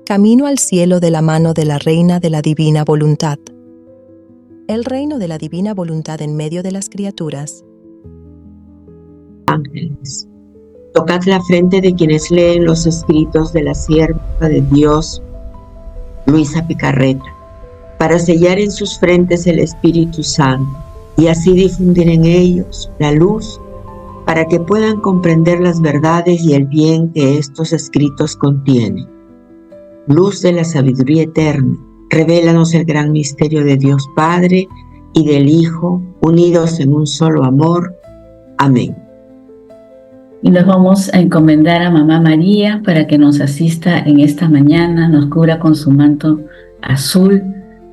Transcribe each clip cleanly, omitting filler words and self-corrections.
Camino al cielo de la mano de la Reina de la Divina Voluntad. El reino de la Divina Voluntad en medio de las criaturas. Ángeles, tocad la frente de quienes leen los escritos de la sierva de Dios, Luisa Picarreta, para sellar en sus frentes el Espíritu Santo y así difundir en ellos la luz para que puedan comprender las verdades y el bien que estos escritos contienen. Luz de la sabiduría eterna, revélanos el gran misterio de Dios Padre y del Hijo, unidos en un solo amor. Amén. Y nos vamos a encomendar a Mamá María para que nos asista en esta mañana, nos cubra con su manto azul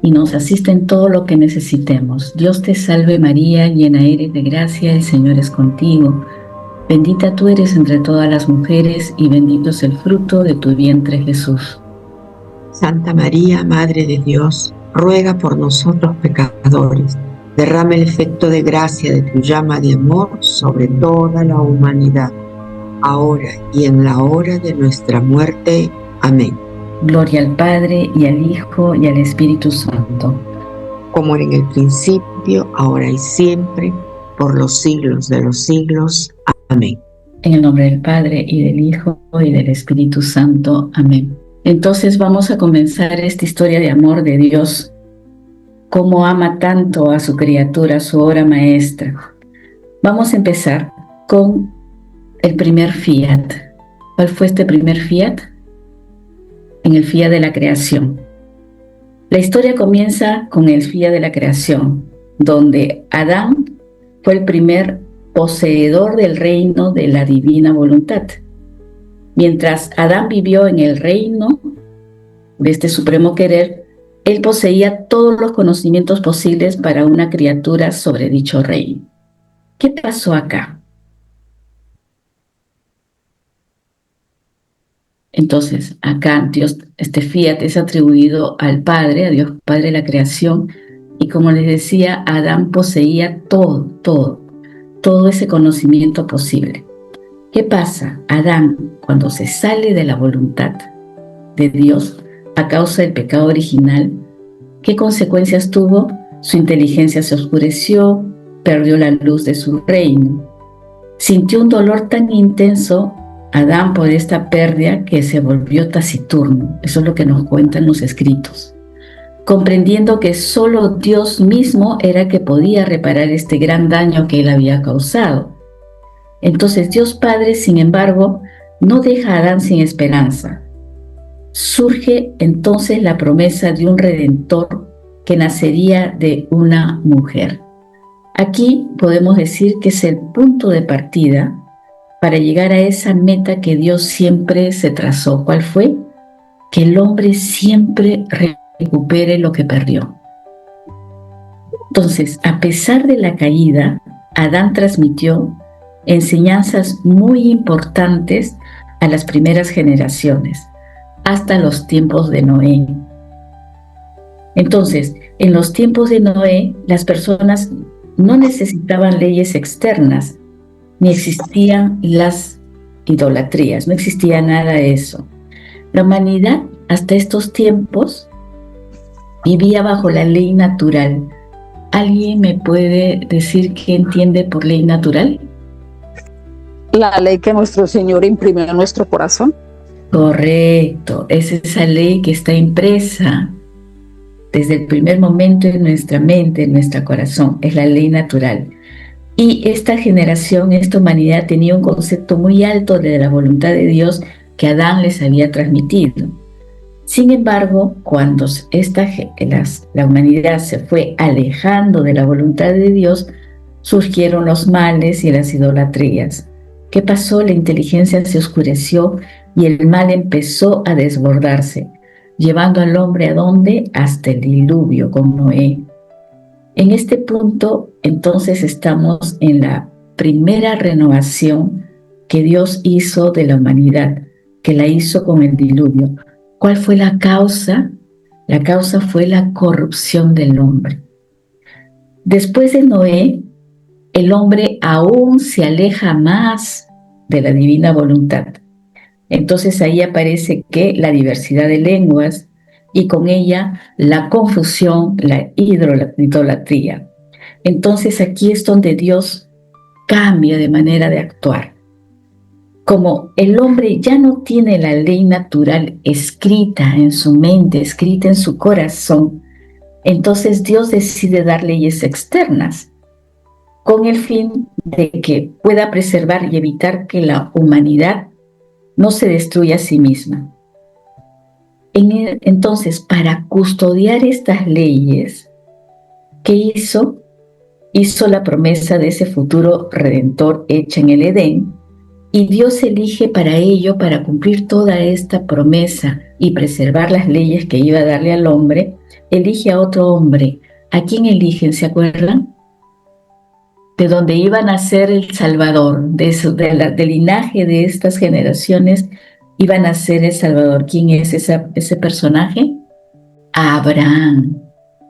y nos asista en todo lo que necesitemos. Dios te salve María, llena eres de gracia, el Señor es contigo. Bendita tú eres entre todas las mujeres y bendito es el fruto de tu vientre Jesús. Santa María, Madre de Dios, ruega por nosotros pecadores. Derrama el efecto de gracia de tu llama de amor sobre toda la humanidad, ahora y en la hora de nuestra muerte. Amén. Gloria al Padre, y al Hijo, y al Espíritu Santo. Como era en el principio, ahora y siempre, por los siglos de los siglos. Amén. En el nombre del Padre, y del Hijo, y del Espíritu Santo. Amén. Entonces vamos a comenzar esta historia de amor de Dios. Cómo ama tanto a su criatura, su obra maestra. Vamos a empezar con el primer fiat. ¿Cuál fue este primer fiat? En el fiat de la creación. La historia comienza con el fiat de la creación, donde Adán fue el primer poseedor del reino de la divina voluntad. Mientras Adán vivió en el reino de este supremo querer, él poseía todos los conocimientos posibles para una criatura sobre dicho reino. ¿Qué pasó acá? Entonces, acá Dios, este fiat es atribuido al Padre, a Dios Padre de la creación, y como les decía, Adán poseía todo ese conocimiento posible. ¿Qué pasa? Adán, cuando se sale de la voluntad de Dios a causa del pecado original, ¿qué consecuencias tuvo? Su inteligencia se oscureció, perdió la luz de su reino. Sintió un dolor tan intenso Adán por esta pérdida que se volvió taciturno. Eso es lo que nos cuentan los escritos. Comprendiendo que solo Dios mismo era que podía reparar este gran daño que él había causado. Entonces Dios Padre, sin embargo, no deja a Adán sin esperanza. Surge entonces la promesa de un redentor que nacería de una mujer. Aquí podemos decir que es el punto de partida para llegar a esa meta que Dios siempre se trazó. ¿Cuál fue? Que el hombre siempre recupere lo que perdió. Entonces, a pesar de la caída, Adán transmitió enseñanzas muy importantes a las primeras generaciones, hasta los tiempos de Noé. Entonces, en los tiempos de Noé, las personas no necesitaban leyes externas, ni existían las idolatrías, no existía nada de eso. La humanidad, hasta estos tiempos, vivía bajo la ley natural. ¿Alguien me puede decir qué entiende por ley natural? La ley que nuestro Señor imprimió en nuestro corazón. Correcto, es esa ley que está impresa desde el primer momento en nuestra mente, en nuestro corazón, es la ley natural. Y esta generación, esta humanidad tenía un concepto muy alto de la voluntad de Dios que Adán les había transmitido. Sin embargo, cuando la humanidad se fue alejando de la voluntad de Dios, surgieron los males y las idolatrías. ¿Qué pasó? La inteligencia se oscureció y el mal empezó a desbordarse, llevando al hombre ¿a dónde? Hasta el diluvio con Noé. En este punto, entonces, estamos en la primera renovación que Dios hizo de la humanidad, que la hizo con el diluvio. ¿Cuál fue la causa? La causa fue la corrupción del hombre. Después de Noé, el hombre aún se aleja más de la divina voluntad. Entonces ahí aparece que la diversidad de lenguas y con ella la confusión, la idolatría. Entonces aquí es donde Dios cambia de manera de actuar. Como el hombre ya no tiene la ley natural escrita en su mente, escrita en su corazón, entonces Dios decide dar leyes externas con el fin de que pueda preservar y evitar que la humanidad no se destruya a sí misma. Entonces, para custodiar estas leyes, ¿qué hizo? Hizo la promesa de ese futuro redentor hecha en el Edén, y Dios elige para ello, para cumplir toda esta promesa y preservar las leyes que iba a darle al hombre, elige a otro hombre. ¿A quién eligen? ¿Se acuerdan? De donde iba a nacer el Salvador, del linaje de estas generaciones iba a nacer el Salvador. ¿Quién es ese personaje? Abraham.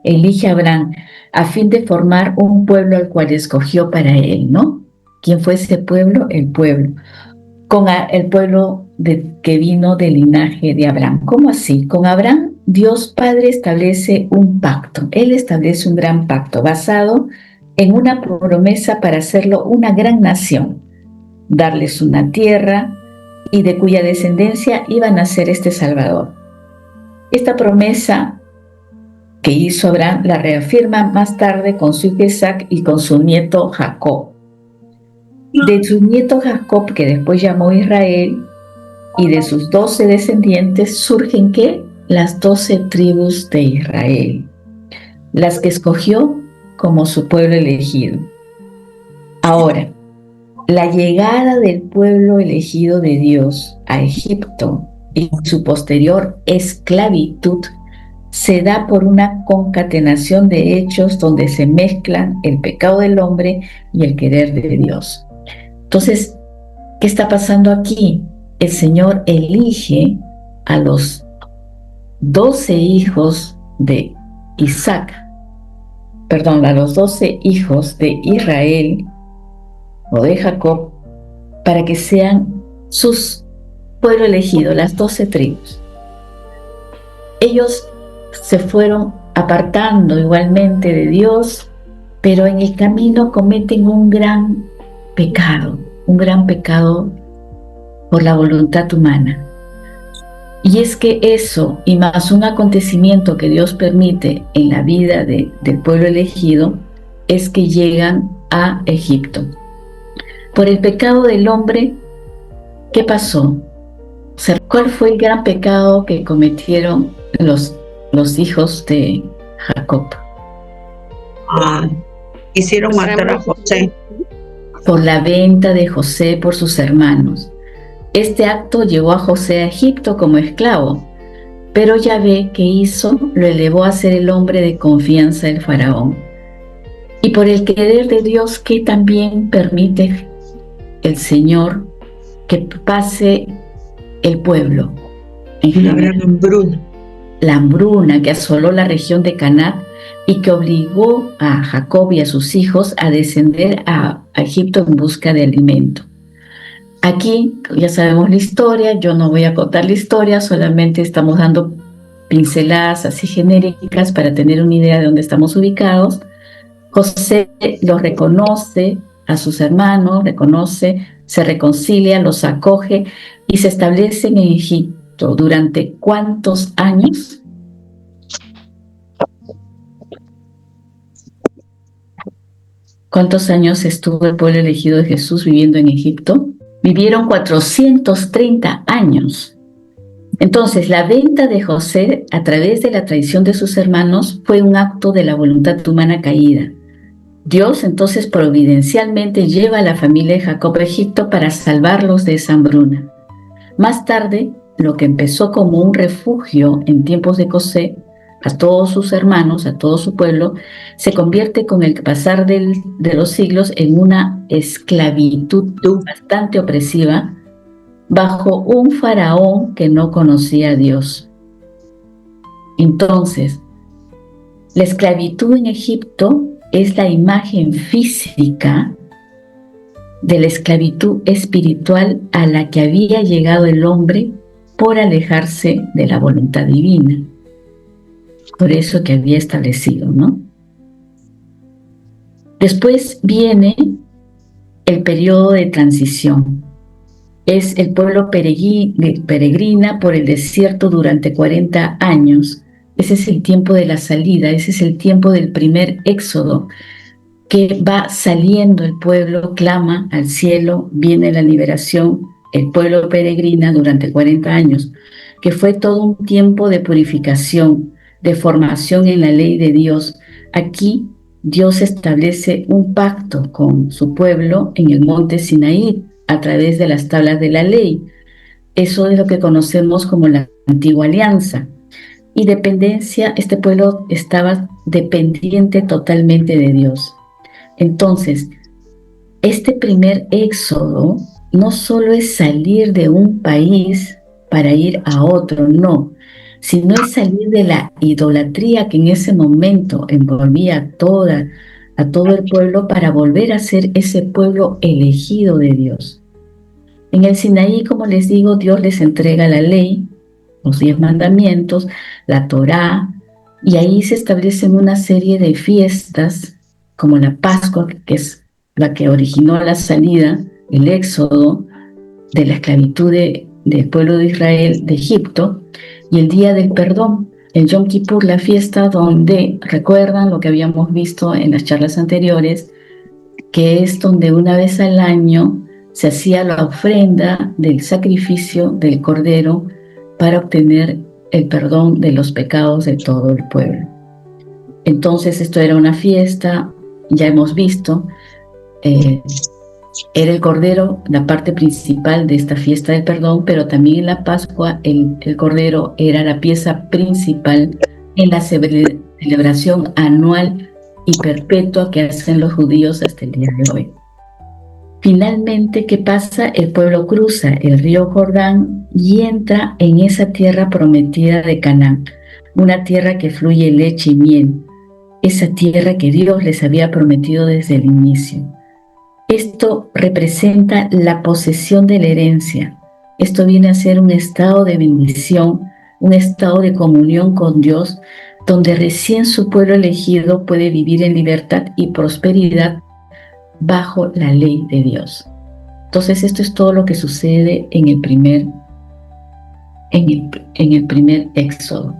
Elige a Abraham a fin de formar un pueblo al cual escogió para él, ¿no? ¿Quién fue ese pueblo? El pueblo. Con el pueblo que vino del linaje de Abraham. ¿Cómo así? Con Abraham, Dios Padre establece un pacto. Él establece un gran pacto basado en una promesa para hacerlo una gran nación, darles una tierra y de cuya descendencia iba a nacer este Salvador. Esta promesa que hizo Abraham la reafirma más tarde con su hijo Isaac y con su nieto Jacob. De su nieto Jacob, que después llamó Israel, y de sus 12 descendientes surgen ¿qué? Las 12 tribus de Israel, las que escogió como su pueblo elegido. Ahora, la llegada del pueblo elegido de Dios a Egipto y su posterior esclavitud se da por una concatenación de hechos donde se mezclan el pecado del hombre y el querer de Dios. Entonces, ¿qué está pasando aquí? El Señor elige a los 12 hijos de Isaac, a los 12 hijos de Israel o de Jacob, para que sean sus pueblo elegido, las 12 tribus. Ellos se fueron apartando igualmente de Dios, pero en el camino cometen un gran pecado por la voluntad humana. Y es que eso, y más un acontecimiento que Dios permite en la vida del pueblo elegido, es que llegan a Egipto. Por el pecado del hombre, ¿qué pasó? ¿Cuál fue el gran pecado que cometieron los hijos de Jacob? Hicieron matar a José. Por la venta de José por sus hermanos. Este acto llevó a José a Egipto como esclavo, pero Yahvé, ¿qué hizo? Lo elevó a ser el hombre de confianza del faraón. Y por el querer de Dios, que también permite el Señor que pase el pueblo. Una gran hambruna. La hambruna que asoló la región de Canaán y que obligó a Jacob y a sus hijos a descender a Egipto en busca de alimento. Aquí ya sabemos la historia, yo no voy a contar la historia, solamente estamos dando pinceladas así genéricas para tener una idea de dónde estamos ubicados. José los reconoce a sus hermanos, se reconcilia, los acoge y se establecen en Egipto. ¿Durante cuántos años? ¿Cuántos años estuvo el pueblo elegido de Jesús viviendo en Egipto? Vivieron 430 años. Entonces, la venta de José a través de la traición de sus hermanos fue un acto de la voluntad humana caída. Dios entonces providencialmente lleva a la familia de Jacob a Egipto para salvarlos de esa hambruna. Más tarde, lo que empezó como un refugio en tiempos de José, a todos sus hermanos, a todo su pueblo, se convierte con el pasar de los siglos en una esclavitud bastante opresiva bajo un faraón que no conocía a Dios. Entonces, la esclavitud en Egipto es la imagen física de la esclavitud espiritual a la que había llegado el hombre por alejarse de la voluntad divina. Por eso que había establecido, ¿no? Después viene el periodo de transición. Es el pueblo peregrina por el desierto durante 40 años. Ese es el tiempo de la salida, ese es el tiempo del primer éxodo, que va saliendo el pueblo, clama al cielo, viene la liberación, el pueblo peregrina durante 40 años, que fue todo un tiempo de purificación, de formación en la ley de Dios. Aquí Dios establece un pacto con su pueblo en el monte Sinaí a través de las tablas de la ley. Eso es lo que conocemos como la antigua alianza. Y dependencia, este pueblo estaba dependiente totalmente de Dios. Entonces, este primer éxodo no solo es salir de un país para ir a otro, no, sino es salir de la idolatría que en ese momento envolvía a todo el pueblo para volver a ser ese pueblo elegido de Dios. En el Sinaí, como les digo, Dios les entrega la ley, los 10 mandamientos, la Torá, y ahí se establecen una serie de fiestas, como la Pascua, que es la que originó la salida, el éxodo de la esclavitud del pueblo de Israel de Egipto, y el Día del Perdón, el Yom Kippur, la fiesta donde, recuerdan lo que habíamos visto en las charlas anteriores, que es donde una vez al año se hacía la ofrenda del sacrificio del cordero para obtener el perdón de los pecados de todo el pueblo. Entonces esto era una fiesta, ya hemos visto, era el cordero la parte principal de esta fiesta del perdón, pero también en la Pascua el cordero era la pieza principal en la celebración anual y perpetua que hacen los judíos hasta el día de hoy. Finalmente, ¿qué pasa? El pueblo cruza el río Jordán y entra en esa tierra prometida de Canaán, una tierra que fluye leche y miel, esa tierra que Dios les había prometido desde el inicio. Esto representa la posesión de la herencia. Esto viene a ser un estado de bendición, un estado de comunión con Dios, donde recién su pueblo elegido puede vivir en libertad y prosperidad bajo la ley de Dios. Entonces esto es todo lo que sucede en el primer éxodo,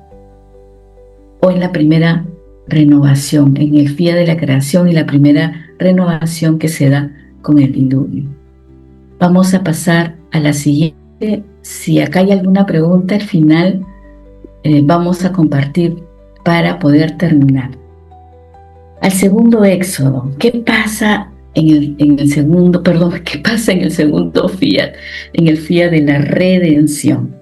o en la primera renovación, en el día de la creación y la primera renovación que se da con el diluvio. Vamos a pasar a la siguiente. Si acá hay alguna pregunta al final, vamos a compartir para poder terminar. Al segundo éxodo, ¿qué pasa en el segundo fiat? En el fiat de la redención.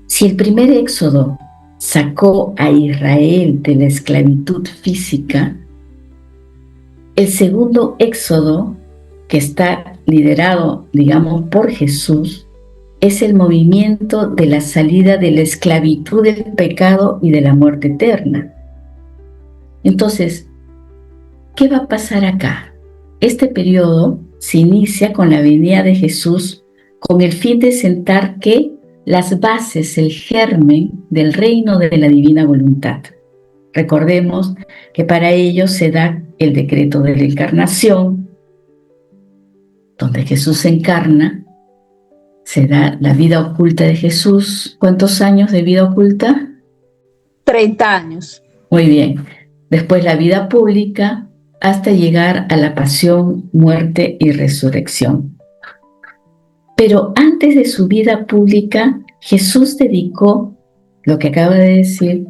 Si el primer éxodo sacó a Israel de la esclavitud física, el segundo éxodo, que está liderado, digamos, por Jesús, es el movimiento de la salida de la esclavitud del pecado y de la muerte eterna. Entonces, ¿qué va a pasar acá? Este periodo se inicia con la venida de Jesús con el fin de sentar las bases, el germen del reino de la divina voluntad. Recordemos que para ello se da el decreto de la encarnación, donde Jesús se encarna, se da la vida oculta de Jesús. ¿Cuántos años de vida oculta? 30 años. Muy bien. Después la vida pública hasta llegar a la pasión, muerte y resurrección. Pero antes de su vida pública, Jesús dedicó, lo que acaba de decir,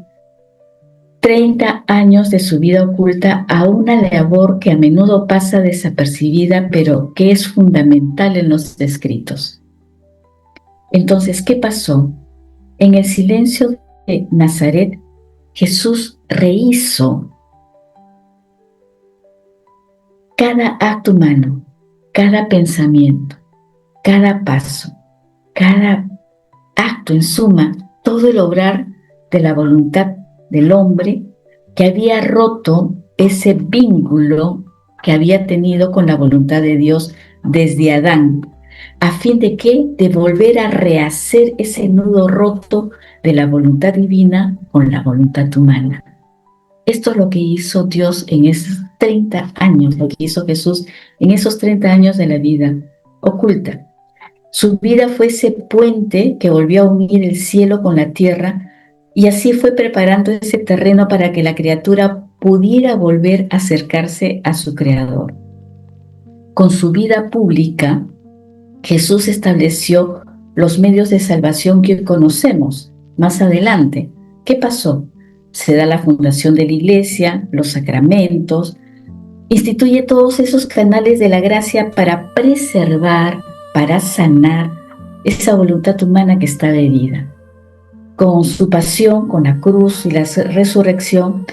30 años de su vida oculta a una labor que a menudo pasa desapercibida, pero que es fundamental en los escritos. Entonces, ¿qué pasó? En el silencio de Nazaret, Jesús rehizo cada acto humano, cada pensamiento, cada paso, cada acto, en suma, todo el obrar de la voluntad del hombre que había roto ese vínculo que había tenido con la voluntad de Dios desde Adán, a fin de que de volver a rehacer ese nudo roto de la voluntad divina con la voluntad humana. Esto es lo que hizo Dios en esos 30 años, lo que hizo Jesús en esos 30 años de la vida oculta. Su vida fue ese puente que volvió a unir el cielo con la tierra, y así fue preparando ese terreno para que la criatura pudiera volver a acercarse a su Creador. Con su vida pública, Jesús estableció los medios de salvación que hoy conocemos. Más adelante, ¿qué pasó? Se da la fundación de la iglesia, los sacramentos, instituye todos esos canales de la gracia para preservar, para sanar esa voluntad humana que estaba herida. Con su pasión, con la cruz y la resurrección,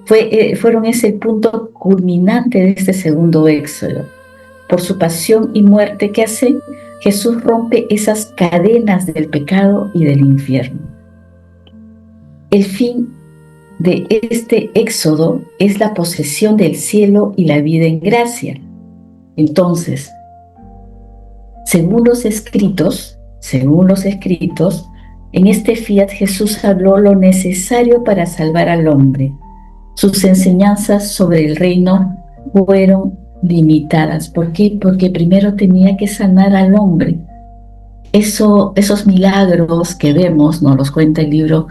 fueron ese punto culminante de este segundo éxodo. Por su pasión y muerte, ¿qué hace? Jesús rompe esas cadenas del pecado y del infierno. El fin de este éxodo es la posesión del cielo y la vida en gracia. Entonces, según los escritos, en este fiat Jesús habló lo necesario para salvar al hombre. Sus enseñanzas sobre el reino fueron limitadas. ¿Por qué? Porque primero tenía que sanar al hombre. Esos milagros que vemos, nos los cuenta el libro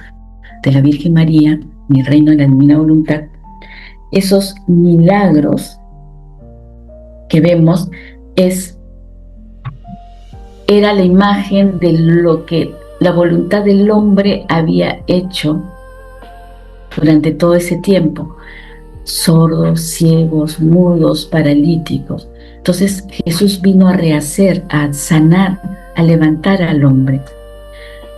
de la Virgen María, Mi reino en la divina voluntad. Esos milagros que vemos era la imagen de lo que la voluntad del hombre había hecho durante todo ese tiempo. Sordos, ciegos, mudos, paralíticos. Entonces Jesús vino a rehacer, a sanar, a levantar al hombre.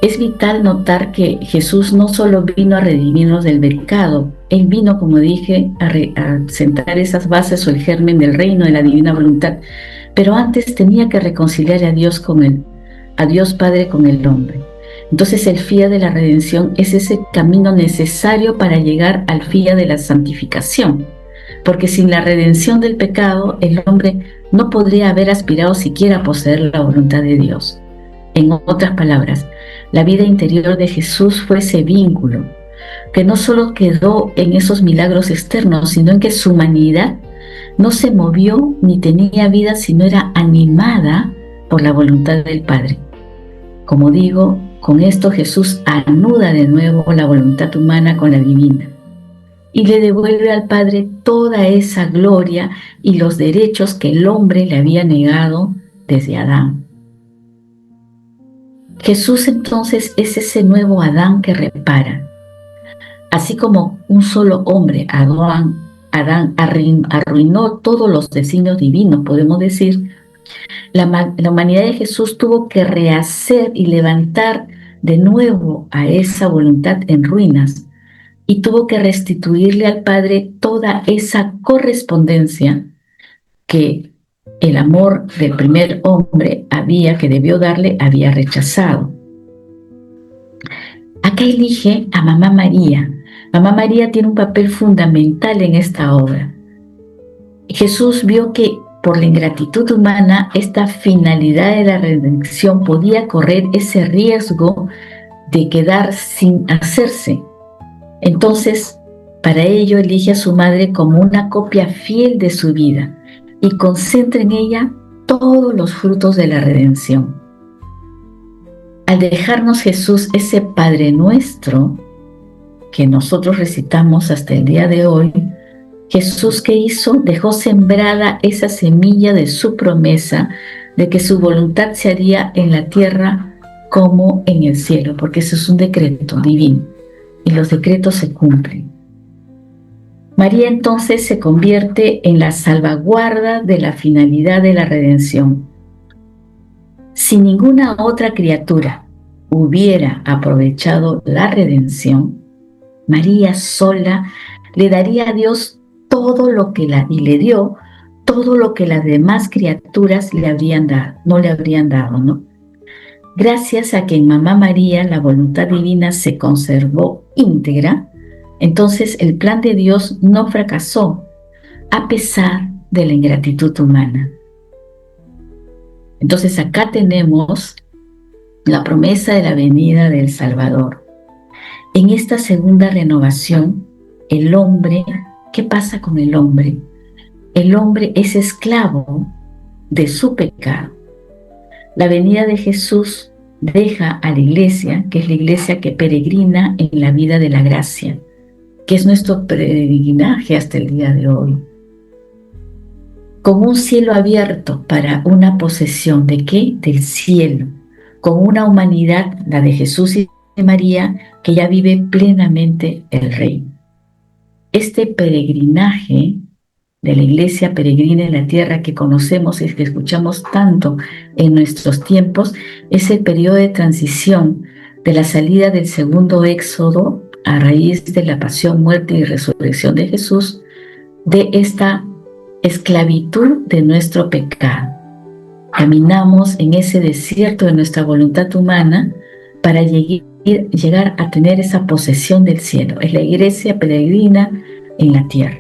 Es vital notar que Jesús no solo vino a redimirnos del pecado, Él vino, como dije, a sentar esas bases o el germen del reino de la divina voluntad, pero antes tenía que reconciliar a Dios a Dios Padre con el hombre. Entonces el fiat de la redención es ese camino necesario para llegar al fiat de la santificación, porque sin la redención del pecado, el hombre no podría haber aspirado siquiera a poseer la voluntad de Dios. En otras palabras, la vida interior de Jesús fue ese vínculo, que no solo quedó en esos milagros externos, sino en que su humanidad no se movió ni tenía vida, sino era animada por la voluntad del Padre. Como digo, con esto Jesús anuda de nuevo la voluntad humana con la divina y le devuelve al Padre toda esa gloria y los derechos que el hombre le había negado desde Adán. Jesús entonces es ese nuevo Adán que repara. Así como un solo hombre, Adán arruinó todos los designios divinos, podemos decir, la humanidad de Jesús tuvo que rehacer y levantar de nuevo a esa voluntad en ruinas y tuvo que restituirle al Padre toda esa correspondencia que el amor del primer hombre que debió darle, había rechazado. Acá elige a Mamá María. Mamá María tiene un papel fundamental en esta obra. Jesús vio que por la ingratitud humana, esta finalidad de la redención podía correr ese riesgo de quedar sin hacerse. Entonces, para ello elige a su madre como una copia fiel de su vida y concentra en ella todos los frutos de la redención. Al dejarnos Jesús ese Padre Nuestro que nosotros recitamos hasta el día de hoy, Jesús, ¿qué hizo? Dejó sembrada esa semilla de su promesa de que su voluntad se haría en la tierra como en el cielo, porque eso es un decreto divino y los decretos se cumplen. María entonces se convierte en la salvaguarda de la finalidad de la redención. Si ninguna otra criatura hubiera aprovechado la redención, María sola le daría a Dios todo lo que le dio todo lo que las demás criaturas no le habrían dado, ¿no? Gracias a que en Mamá María la voluntad divina se conservó íntegra, entonces el plan de Dios no fracasó, a pesar de la ingratitud humana. Entonces acá tenemos la promesa de la venida del Salvador. En esta segunda renovación, el hombre, ¿qué pasa con el hombre? El hombre es esclavo de su pecado. La venida de Jesús deja a la iglesia, que es la iglesia que peregrina en la vida de la gracia, que es nuestro peregrinaje hasta el día de hoy, con un cielo abierto para una posesión ¿de qué? Del cielo, con una humanidad, la de Jesús y de María, que ya vive plenamente el reino. Este peregrinaje de la iglesia peregrina en la tierra que conocemos y que escuchamos tanto en nuestros tiempos, es el periodo de transición de la salida del segundo éxodo a raíz de la pasión, muerte y resurrección de Jesús, de esta esclavitud de nuestro pecado. Caminamos en ese desierto de nuestra voluntad humana para llegar a tener esa posesión del cielo. Es la iglesia peregrina en la tierra.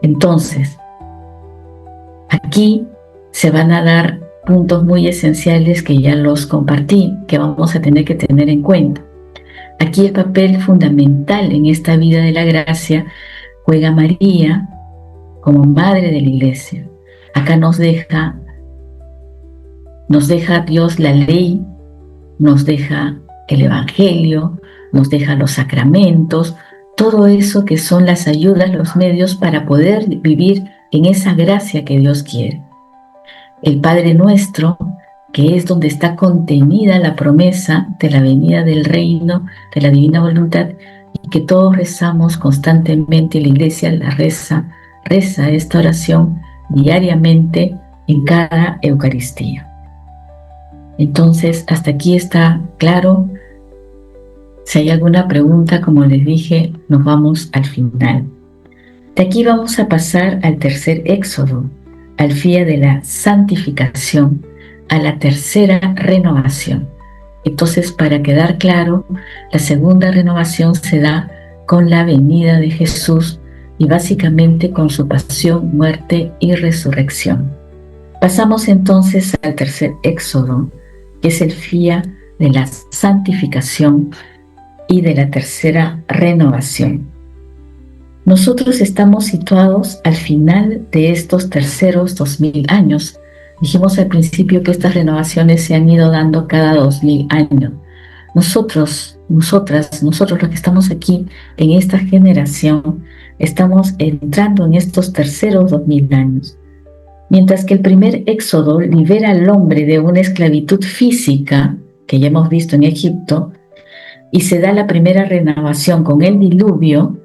Entonces, aquí se van a dar puntos muy esenciales que ya los compartí, que vamos a tener que tener en cuenta. Aquí el papel fundamental en esta vida de la gracia juega María como madre de la iglesia. Acá nos deja Dios la ley, nos deja el evangelio, nos deja los sacramentos, todo eso que son las ayudas, los medios para poder vivir en esa gracia que Dios quiere. El Padre Nuestro, que es donde está contenida la promesa de la venida del reino, de la divina voluntad, y que todos rezamos constantemente, la iglesia la reza esta oración diariamente en cada Eucaristía. Entonces, hasta aquí está claro. Si hay alguna pregunta, como les dije, nos vamos al final. De aquí vamos a pasar al tercer éxodo, al día de la santificación, a la tercera renovación. Entonces, para quedar claro, la segunda renovación se da con la venida de Jesús y básicamente con su pasión, muerte y resurrección. Pasamos entonces al tercer éxodo, que es el día de la santificación y de la tercera renovación. Nosotros estamos situados al final de estos terceros 2000 años. Dijimos al principio que estas renovaciones se han ido dando cada 2000 años. Nosotros los que estamos aquí en esta generación, estamos entrando en estos terceros 2000 años. Mientras que el primer éxodo libera al hombre de una esclavitud física, que ya hemos visto en Egipto, y se da la primera renovación con el diluvio,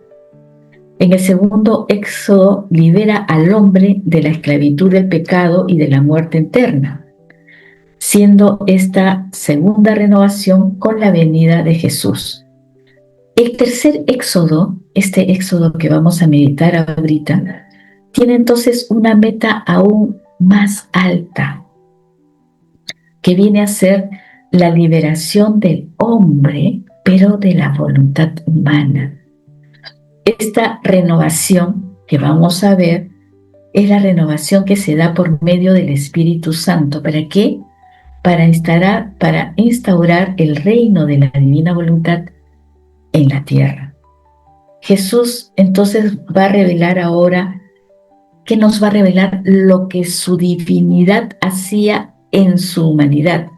en el segundo éxodo libera al hombre de la esclavitud del pecado y de la muerte eterna, siendo esta segunda renovación con la venida de Jesús. El tercer éxodo, este éxodo que vamos a meditar ahorita, tiene entonces una meta aún más alta, que viene a ser la liberación del hombre, pero de la voluntad humana. Esta renovación que vamos a ver es la renovación que se da por medio del Espíritu Santo. ¿Para qué? Para instaurar el reino de la divina voluntad en la tierra. Jesús entonces va a revelar ahora, que nos va a revelar lo que su divinidad hacía en su humanidad,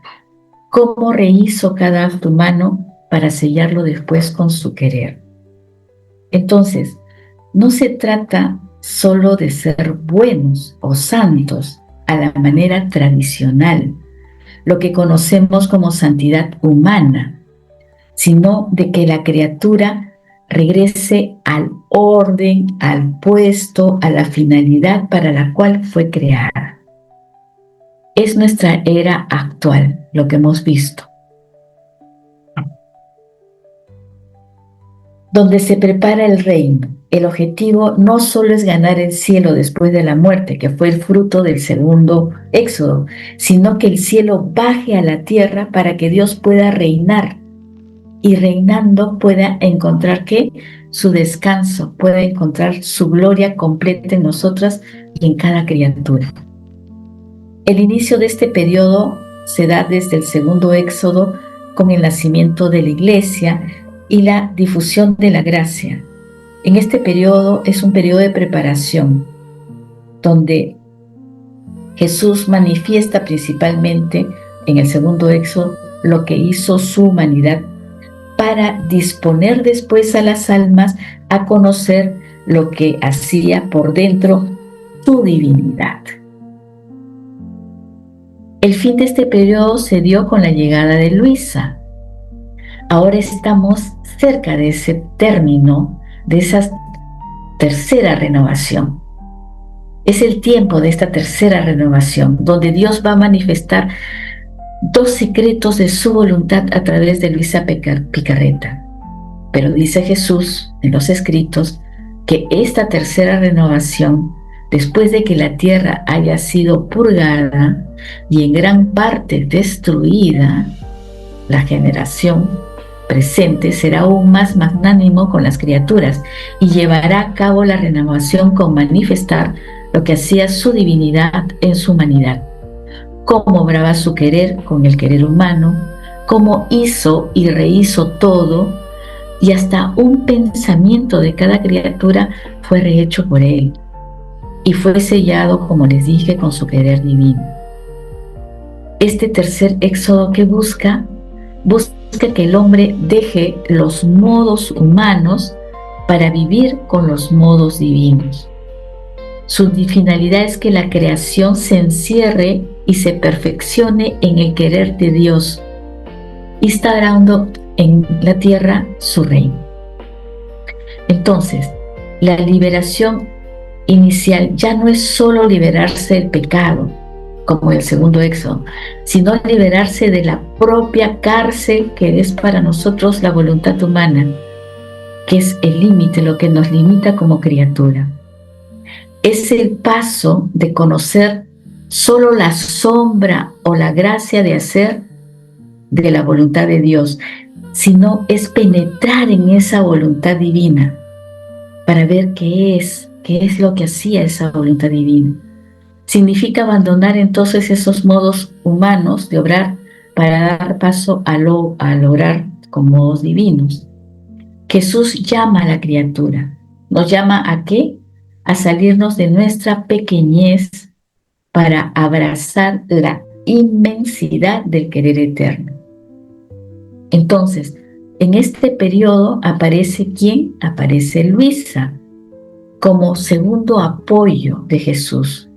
cómo rehizo cada acto humano para sellarlo después con su querer. Entonces, no se trata solo de ser buenos o santos a la manera tradicional, lo que conocemos como santidad humana, sino de que la criatura regrese al orden, al puesto, a la finalidad para la cual fue creada. Es nuestra era actual, lo que hemos visto, donde se prepara el reino. El objetivo no solo es ganar el cielo después de la muerte, que fue el fruto del segundo éxodo, sino que el cielo baje a la tierra para que Dios pueda reinar y reinando pueda encontrar ¿qué? su descanso, pueda encontrar su gloria completa en nosotras y en cada criatura. El inicio de este periodo se da desde el segundo éxodo con el nacimiento de la Iglesia y la difusión de la gracia. En este periodo es un periodo de preparación, donde Jesús manifiesta principalmente en el segundo éxodo lo que hizo su humanidad para disponer después a las almas a conocer lo que hacía por dentro su divinidad. El fin de este periodo se dio con la llegada de Luisa. Ahora estamos cerca de ese término, de esa tercera renovación. Es el tiempo de esta tercera renovación, donde Dios va a manifestar dos secretos de su voluntad a través de Luisa Picarreta. Pero dice Jesús en los escritos que esta tercera renovación, después de que la tierra haya sido purgada y en gran parte destruida, la generación presente será aún más magnánimo con las criaturas y llevará a cabo la renovación con manifestar lo que hacía su divinidad en su humanidad, cómo obraba su querer con el querer humano, cómo hizo y rehizo todo, y hasta un pensamiento de cada criatura fue rehecho por él y fue sellado, como les dije, con su querer divino. Este tercer éxodo que busca que el hombre deje los modos humanos para vivir con los modos divinos. Su finalidad es que la creación se encierre y se perfeccione en el querer de Dios, instaurando en la tierra su reino. Entonces, la liberación inicial ya no es solo liberarse del pecado, como el segundo éxodo, sino liberarse de la propia cárcel que es para nosotros la voluntad humana, que es el límite, lo que nos limita como criatura. Es el paso de conocer solo la sombra o la gracia de hacer de la voluntad de Dios, sino es penetrar en esa voluntad divina para ver qué es lo que hacía esa voluntad divina. Significa abandonar entonces esos modos humanos de obrar para dar paso al obrar con modos divinos. Jesús llama a la criatura. ¿Nos llama a qué? A salirnos de nuestra pequeñez para abrazar la inmensidad del querer eterno. Entonces, en este periodo aparece ¿quién? Aparece Luisa como segundo apoyo de Jesús.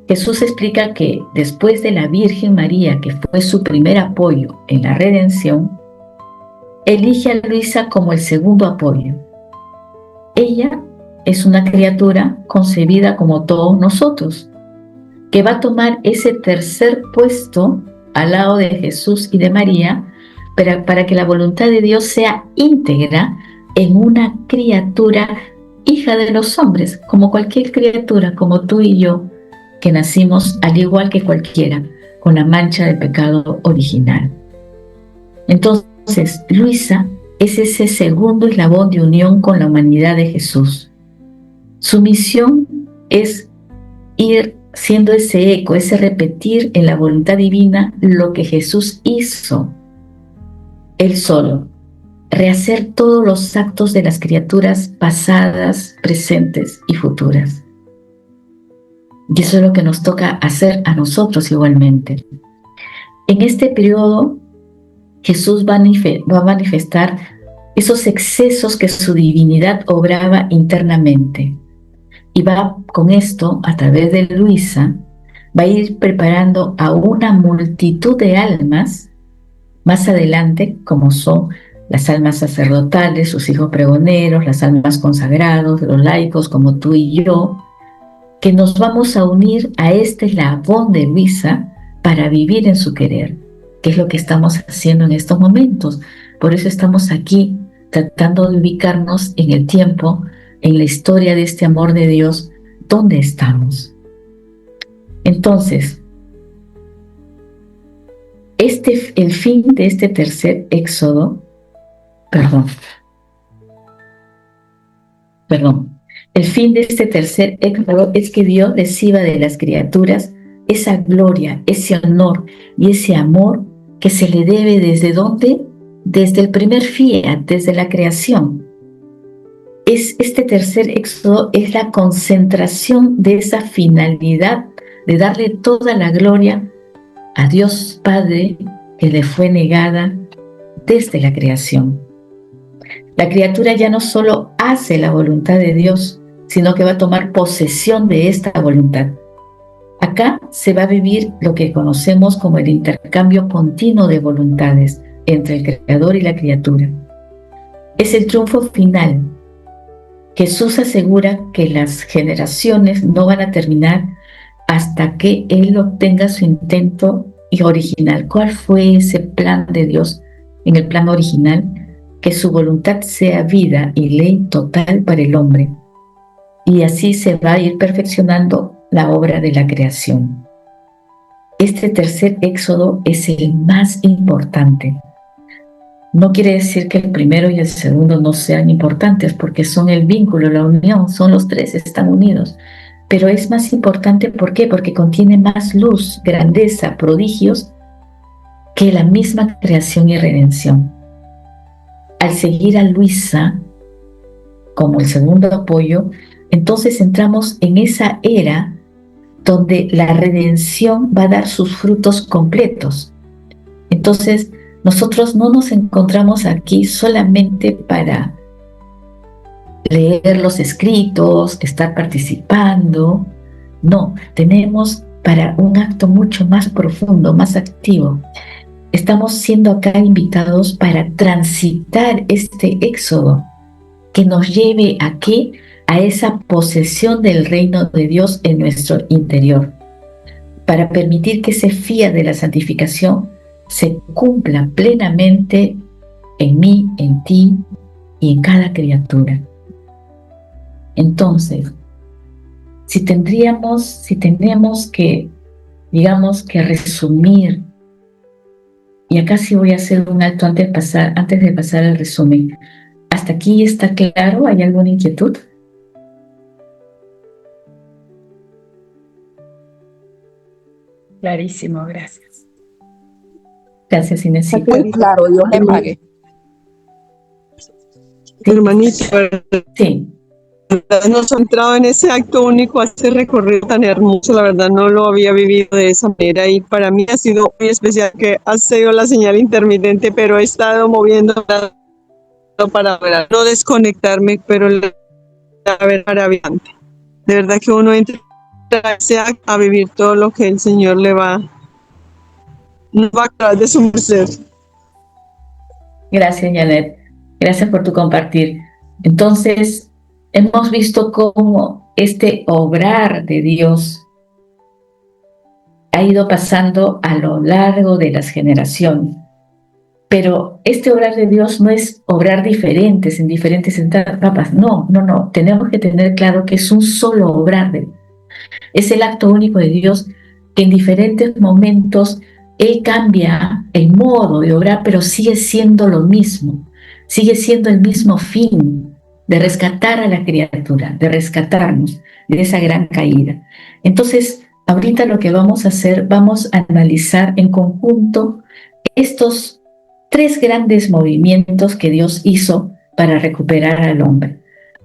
Jesús explica que después de la Virgen María, que fue su primer apoyo en la redención, elige a Luisa como el segundo apoyo. Ella es una criatura concebida como todos nosotros, que va a tomar ese tercer puesto al lado de Jesús y de María, para que la voluntad de Dios sea íntegra en una criatura hija de los hombres, como cualquier criatura, como tú y yo, que nacimos al igual que cualquiera, con la mancha del pecado original. Entonces, Luisa es ese segundo eslabón de unión con la humanidad de Jesús. Su misión es ir siendo ese eco, ese repetir en la voluntad divina lo que Jesús hizo, él solo, rehacer todos los actos de las criaturas pasadas, presentes y futuras. Y eso es lo que nos toca hacer a nosotros igualmente. En este periodo, Jesús va a manifestar esos excesos que su divinidad obraba internamente. Y va con esto, a través de Luisa, va a ir preparando a una multitud de almas más adelante, como son las almas sacerdotales, sus hijos pregoneros, las almas consagrados, los laicos como tú y yo, que nos vamos a unir a este eslabón de Luisa para vivir en su querer, que es lo que estamos haciendo en estos momentos. Por eso estamos aquí, tratando de ubicarnos en el tiempo, en la historia de este amor de Dios, ¿dónde estamos? Entonces, el fin de este tercer éxodo, perdón, el fin de este tercer éxodo es que Dios reciba de las criaturas esa gloria, ese honor y ese amor que se le debe ¿desde dónde? Desde el primer fiat, desde la creación. Este tercer éxodo es la concentración de esa finalidad de darle toda la gloria a Dios Padre que le fue negada desde la creación. La criatura ya no solo hace la voluntad de Dios, sino que va a tomar posesión de esta voluntad. Acá se va a vivir lo que conocemos como el intercambio continuo de voluntades entre el Creador y la criatura. Es el triunfo final. Jesús asegura que las generaciones no van a terminar hasta que Él obtenga su intento original. ¿Cuál fue ese plan de Dios en el plan original? Que su voluntad sea vida y ley total para el hombre. Y así se va a ir perfeccionando la obra de la creación. Este tercer éxodo es el más importante. No quiere decir que el primero y el segundo no sean importantes, porque son el vínculo, la unión, son los tres, están unidos. Pero es más importante, ¿por qué? Porque contiene más luz, grandeza, prodigios que la misma creación y redención. Al seguir a Luisa como el segundo apoyo, entonces entramos en esa era donde la redención va a dar sus frutos completos. Entonces, nosotros no nos encontramos aquí solamente para leer los escritos, estar participando. No, tenemos para un acto mucho más profundo, más activo. Estamos siendo acá invitados para transitar este éxodo que nos lleve ¿a qué? A esa posesión del reino de Dios en nuestro interior, para permitir que ese fiat de la santificación se cumpla plenamente en mí, en ti y en cada criatura. Entonces, si tenemos que, digamos, que resumir, y acá sí voy a hacer un alto antes de pasar al resumen. ¿Hasta aquí está claro? ¿Hay alguna inquietud? Clarísimo, gracias. Gracias, Inesita. Muy claro, Dios le pague. Hermanita, Sí. nos ha entrado en ese acto único, a ese recorrido tan hermoso, la verdad no lo había vivido de esa manera y para mí ha sido muy especial que ha sido la señal intermitente, pero he estado moviendo para no desconectarme, pero la verdad maravillante. De verdad que uno entra a ese acto a vivir todo lo que el Señor nos va a acabar de su merced. Gracias, Janet. Gracias por tu compartir. Entonces, hemos visto cómo este obrar de Dios ha ido pasando a lo largo de las generaciones. Pero este obrar de Dios no es obrar diferentes en diferentes etapas. No. Tenemos que tener claro que es un solo obrar de Dios. Es el acto único de Dios que en diferentes momentos Él cambia el modo de obrar, pero sigue siendo lo mismo. Sigue siendo el mismo fin de rescatar a la criatura, de rescatarnos de esa gran caída. Entonces, ahorita lo que vamos a hacer, vamos a analizar en conjunto estos tres grandes movimientos que Dios hizo para recuperar al hombre.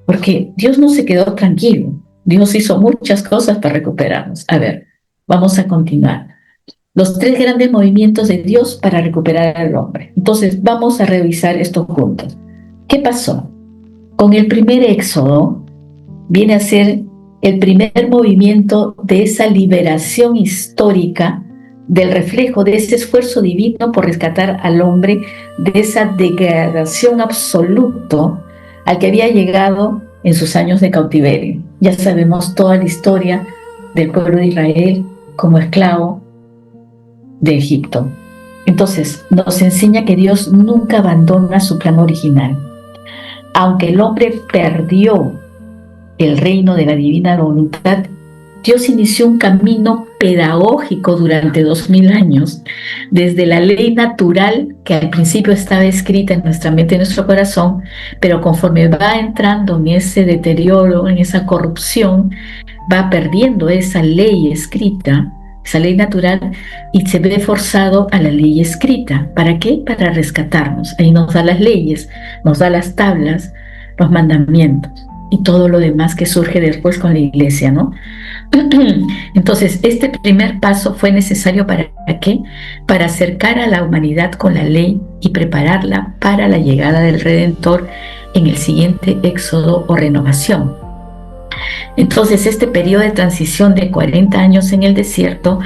Porque Dios no se quedó tranquilo. Dios hizo muchas cosas para recuperarnos. A ver, vamos a continuar. Los tres grandes movimientos de Dios para recuperar al hombre. Entonces, vamos a revisar estos juntos. ¿Qué pasó? Con el primer éxodo, viene a ser el primer movimiento de esa liberación histórica, del reflejo de ese esfuerzo divino por rescatar al hombre de esa degradación absoluta al que había llegado en sus años de cautiverio. Ya sabemos toda la historia del pueblo de Israel como esclavo de Egipto. Entonces, nos enseña que Dios nunca abandona su plan original. Aunque el hombre perdió el reino de la divina voluntad, Dios inició un camino pedagógico durante 2000 años, desde la ley natural que al principio estaba escrita en nuestra mente y en nuestro corazón, pero conforme va entrando en ese deterioro, en esa corrupción, va perdiendo esa ley escrita, esa ley natural, y se ve forzado a la ley escrita. ¿Para qué? Para rescatarnos. Ahí nos da las leyes, nos da las tablas, los mandamientos y todo lo demás que surge después con la iglesia, ¿no? Entonces, este primer paso fue necesario ¿para qué? Para acercar a la humanidad con la ley y prepararla para la llegada del Redentor en el siguiente éxodo o renovación. Entonces, este periodo de transición de 40 años en el desierto,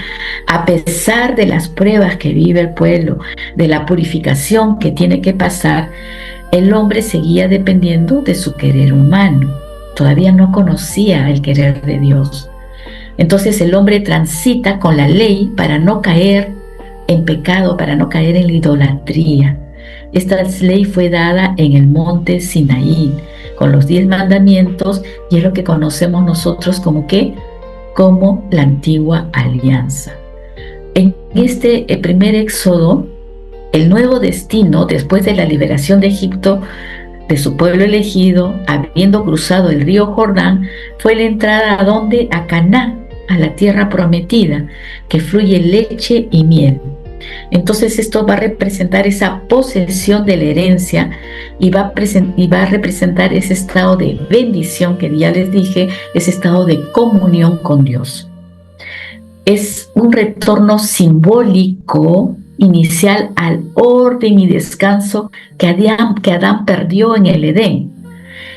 a pesar de las pruebas que vive el pueblo, de la purificación que tiene que pasar, el hombre seguía dependiendo de su querer humano. Todavía no conocía el querer de Dios. Entonces el hombre transita con la ley para no caer en pecado, para no caer en la idolatría. Esta ley fue dada en el monte Sinaí, con los 10 mandamientos, y es lo que conocemos nosotros como ¿qué? Como la antigua alianza. En este primer éxodo, el nuevo destino, después de la liberación de Egipto, de su pueblo elegido, habiendo cruzado el río Jordán, fue la entrada ¿a dónde? A Canaán, a la tierra prometida, que fluye leche y miel. Entonces esto va a representar esa posesión de la herencia y va a representar ese estado de bendición que ya les dije, ese estado de comunión con Dios. Es un retorno simbólico inicial al orden y descanso que Adán perdió en el Edén,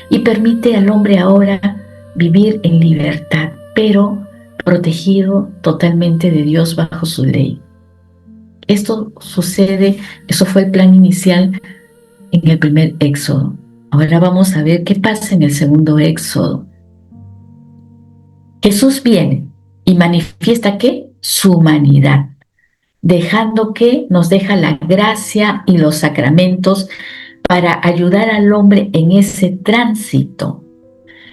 y permite al hombre ahora vivir en libertad, pero protegido totalmente de Dios bajo su ley. Esto sucede, eso fue el plan inicial en el primer éxodo. Ahora vamos a ver qué pasa en el segundo éxodo. Jesús viene y manifiesta ¿qué? Su humanidad, dejando que nos deja la gracia y los sacramentos para ayudar al hombre en ese tránsito.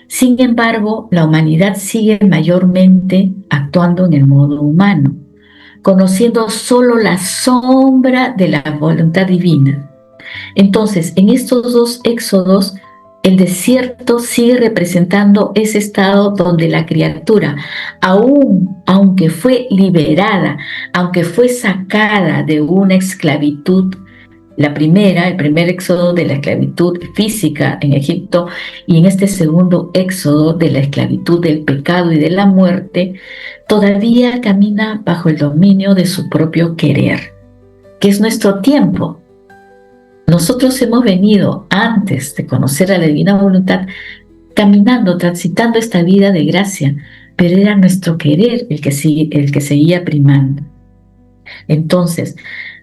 Sin embargo, la humanidad sigue mayormente actuando en el modo humano, conociendo solo la sombra de la voluntad divina. Entonces, en estos dos éxodos, el desierto sigue representando ese estado donde la criatura, aunque fue liberada, aunque fue sacada de una esclavitud, el primer éxodo de la esclavitud física en Egipto, y en este segundo éxodo de la esclavitud del pecado y de la muerte, todavía camina bajo el dominio de su propio querer, que es nuestro tiempo. Nosotros hemos venido, antes de conocer a la divina voluntad, caminando, transitando esta vida de gracia, pero era nuestro querer el que seguía primando. Entonces,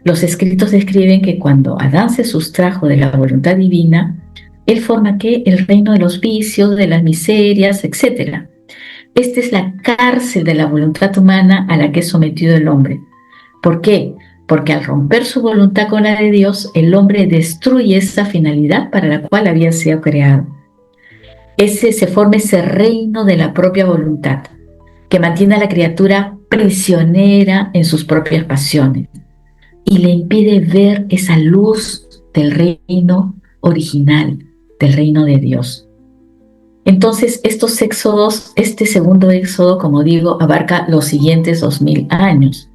los escritos describen que cuando Adán se sustrajo de la voluntad divina, él forma ¿qué? El reino de los vicios, de las miserias, etc. Esta es la cárcel de la voluntad humana a la que es sometido el hombre. ¿Por qué? Porque al romper su voluntad con la de Dios, el hombre destruye esa finalidad para la cual había sido creado. Se forma ese reino de la propia voluntad, que mantiene a la criatura prisionera en sus propias pasiones y le impide ver esa luz del reino original, del reino de Dios. Entonces, estos éxodos, este segundo éxodo, como digo, abarca los siguientes 2000 años.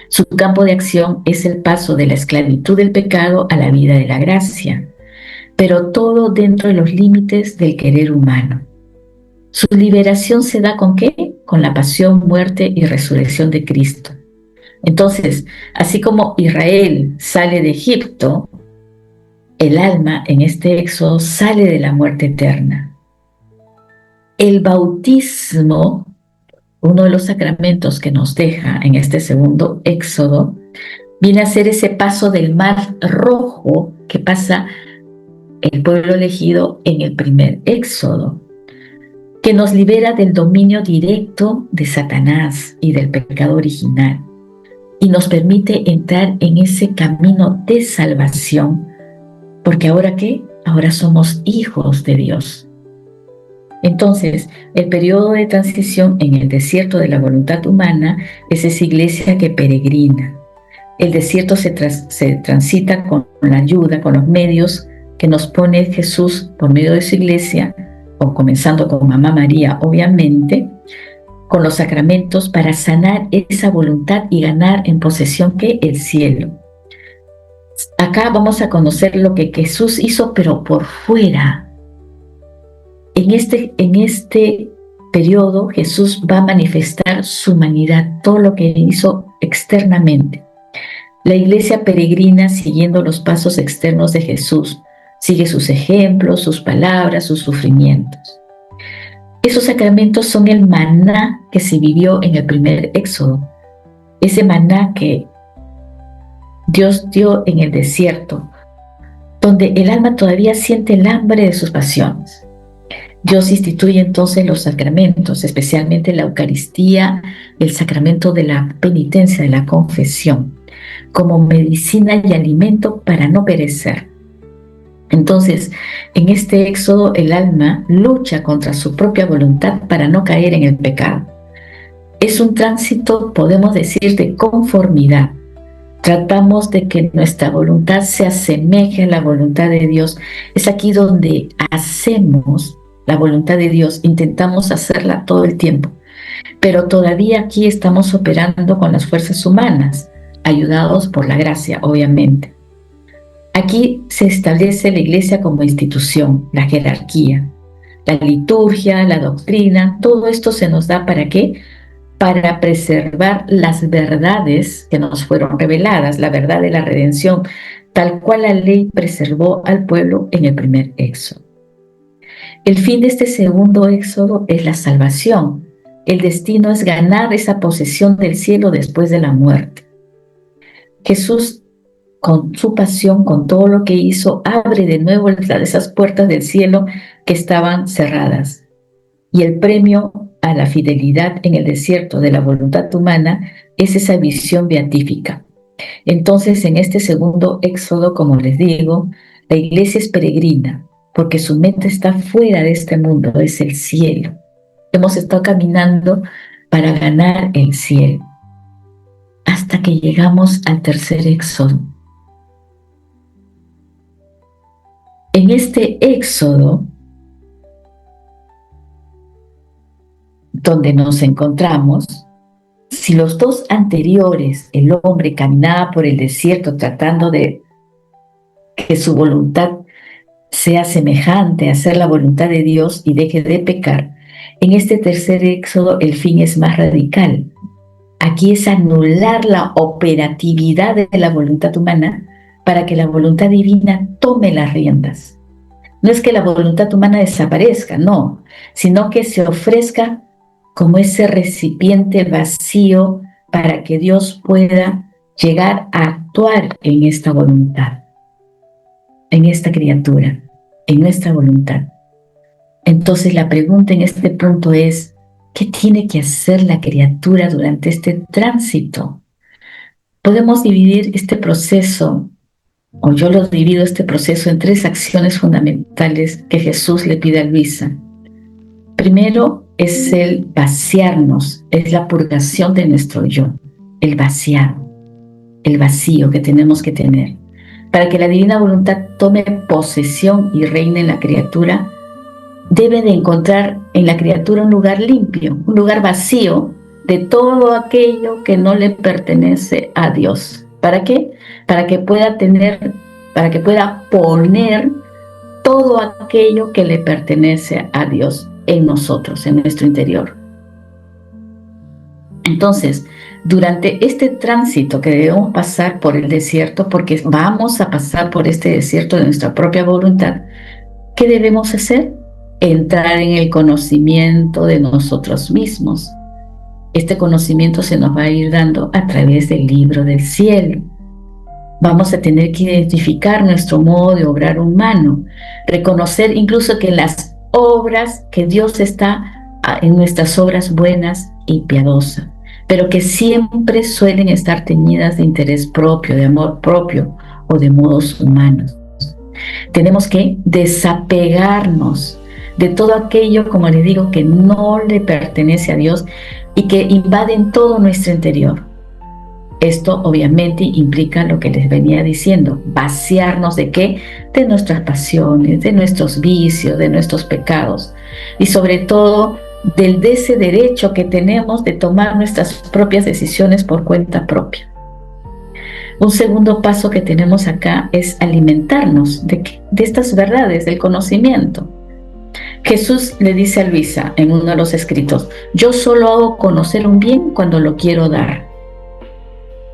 Su campo de acción es el paso de la esclavitud del pecado a la vida de la gracia, pero todo dentro de los límites del querer humano. Su liberación se da ¿con qué? Con la pasión, muerte y resurrección de Cristo. Entonces, así como Israel sale de Egipto, el alma en este éxodo sale de la muerte eterna. El bautismo, uno de los sacramentos que nos deja en este segundo éxodo, viene a ser ese paso del mar rojo que pasa el pueblo elegido en el primer éxodo, que nos libera del dominio directo de Satanás y del pecado original, y nos permite entrar en ese camino de salvación, porque ahora ¿qué? Ahora somos hijos de Dios. Entonces, el periodo de transición en el desierto de la voluntad humana es esa iglesia que peregrina. El desierto se transita con la ayuda, con los medios que nos pone Jesús por medio de su iglesia, o comenzando con Mamá María, obviamente, con los sacramentos para sanar esa voluntad y ganar en posesión que el cielo. Acá vamos a conocer lo que Jesús hizo, pero por fuera. En este periodo Jesús va a manifestar su humanidad, todo lo que hizo externamente. La iglesia peregrina siguiendo los pasos externos de Jesús, sigue sus ejemplos, sus palabras, sus sufrimientos. Esos sacramentos son el maná que se vivió en el primer éxodo, ese maná que Dios dio en el desierto, donde el alma todavía siente el hambre de sus pasiones. Dios instituye entonces los sacramentos, especialmente la Eucaristía, el sacramento de la penitencia, de la confesión, como medicina y alimento para no perecer. Entonces, en este éxodo, el alma lucha contra su propia voluntad para no caer en el pecado. Es un tránsito, podemos decir, de conformidad. Tratamos de que nuestra voluntad se asemeje a la voluntad de Dios. Es aquí donde hacemos la voluntad de Dios, intentamos hacerla todo el tiempo, pero todavía aquí estamos operando con las fuerzas humanas, ayudados por la gracia, obviamente. Aquí se establece la iglesia como institución, la jerarquía, la liturgia, la doctrina, todo esto se nos da ¿para qué? Para preservar las verdades que nos fueron reveladas, la verdad de la redención, tal cual la ley preservó al pueblo en el primer éxodo. El fin de este segundo éxodo es la salvación. El destino es ganar esa posesión del cielo después de la muerte. Jesús, con su pasión, con todo lo que hizo, abre de nuevo esas puertas del cielo que estaban cerradas. Y el premio a la fidelidad en el desierto de la voluntad humana es esa visión beatífica. Entonces, en este segundo éxodo, como les digo, la iglesia es peregrina, porque su mente está fuera de este mundo, es el cielo. Hemos estado caminando para ganar el cielo, hasta que llegamos al tercer éxodo. En este éxodo, donde nos encontramos, si los dos anteriores, el hombre caminaba por el desierto tratando de que su voluntad sea semejante a hacer la voluntad de Dios y deje de pecar, en este tercer éxodo el fin es más radical. Aquí es anular la operatividad de la voluntad humana para que la voluntad divina tome las riendas. No es que la voluntad humana desaparezca, no, sino que se ofrezca como ese recipiente vacío para que Dios pueda llegar a actuar en esta voluntad, en esta criatura, en nuestra voluntad. Entonces la pregunta en este punto es, ¿qué tiene que hacer la criatura durante este tránsito? Podemos dividir este proceso, o yo lo divido este proceso en 3 acciones fundamentales que Jesús le pide a Luisa. Primero es el vaciarnos, es la purgación de nuestro yo, el vaciar, el vacío que tenemos que tener. Para que la divina voluntad tome posesión y reine en la criatura, debe de encontrar en la criatura un lugar limpio, un lugar vacío de todo aquello que no le pertenece a Dios. ¿Para qué? Para que pueda poner todo aquello que le pertenece a Dios en nosotros, en nuestro interior. Entonces, durante este tránsito que debemos pasar por el desierto, porque vamos a pasar por este desierto de nuestra propia voluntad, ¿qué debemos hacer? Entrar en el conocimiento de nosotros mismos. Este conocimiento se nos va a ir dando a través del libro del cielo. Vamos a tener que identificar nuestro modo de obrar humano, reconocer incluso que las obras, que Dios está en nuestras obras buenas y piadosas, pero que siempre suelen estar teñidas de interés propio, de amor propio o de modos humanos. Tenemos que desapegarnos de todo aquello, como les digo, que no le pertenece a Dios y que invaden todo nuestro interior. Esto obviamente implica lo que les venía diciendo, vaciarnos ¿de qué? De nuestras pasiones, de nuestros vicios, de nuestros pecados y sobre todo de ese derecho que tenemos de tomar nuestras propias decisiones por cuenta propia. Un segundo paso que tenemos acá es alimentarnos de estas verdades, del conocimiento. Jesús le dice a Luisa en uno de los escritos, yo solo hago conocer un bien cuando lo quiero dar.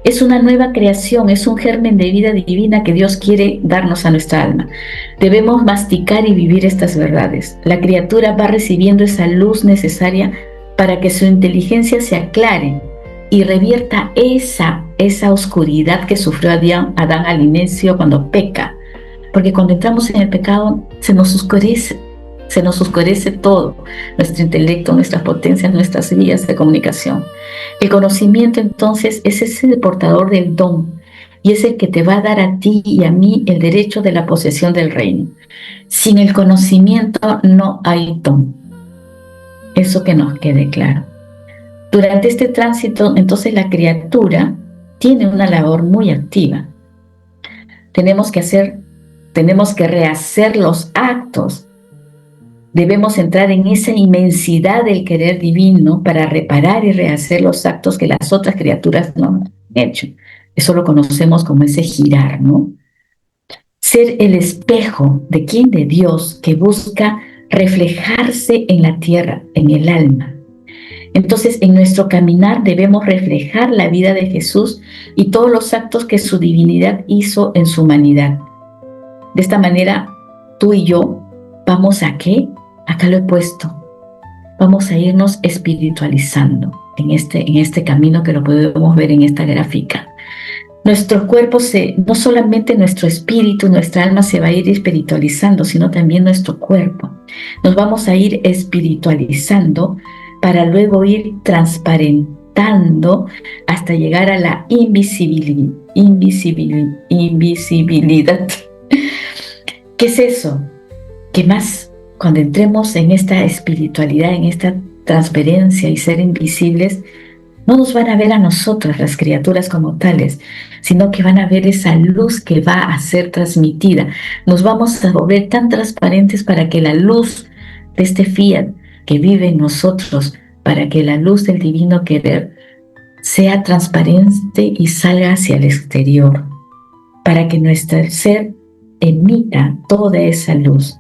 Es una nueva creación, es un germen de vida divina que Dios quiere darnos a nuestra alma. Debemos masticar y vivir estas verdades. La criatura va recibiendo esa luz necesaria para que su inteligencia se aclare y revierta esa oscuridad que sufrió Adán al inicio cuando peca. Porque cuando entramos en el pecado se nos oscurece todo, nuestro intelecto, nuestras potencias, nuestras vías de comunicación. El conocimiento entonces es ese portador del don y es el que te va a dar a ti y a mí el derecho de la posesión del reino. Sin el conocimiento no hay don. Eso que nos quede claro. Durante este tránsito, entonces la criatura tiene una labor muy activa. Tenemos que rehacer los actos. Debemos entrar en esa inmensidad del querer divino para reparar y rehacer los actos que las otras criaturas no han hecho. Eso lo conocemos como ese girar, ¿no? Ser el espejo de quién, de Dios, que busca reflejarse en la tierra, en el alma. Entonces, en nuestro caminar debemos reflejar la vida de Jesús y todos los actos que su divinidad hizo en su humanidad. De esta manera, tú y yo vamos a ¿qué? Acá lo he puesto. Vamos a irnos espiritualizando en este camino que lo podemos ver en esta gráfica. Nuestro cuerpo, no solamente nuestro espíritu, nuestra alma se va a ir espiritualizando, sino también nuestro cuerpo. Nos vamos a ir espiritualizando para luego ir transparentando hasta llegar a la invisibilidad. ¿Qué es eso? Que más cuando entremos en esta espiritualidad, en esta transparencia y ser invisibles, no nos van a ver a nosotras, las criaturas como tales, sino que van a ver esa luz que va a ser transmitida. Nos vamos a volver tan transparentes para que la luz de este fiat que vive en nosotros, para que la luz del divino querer sea transparente y salga hacia el exterior, para que nuestro ser emita toda esa luz.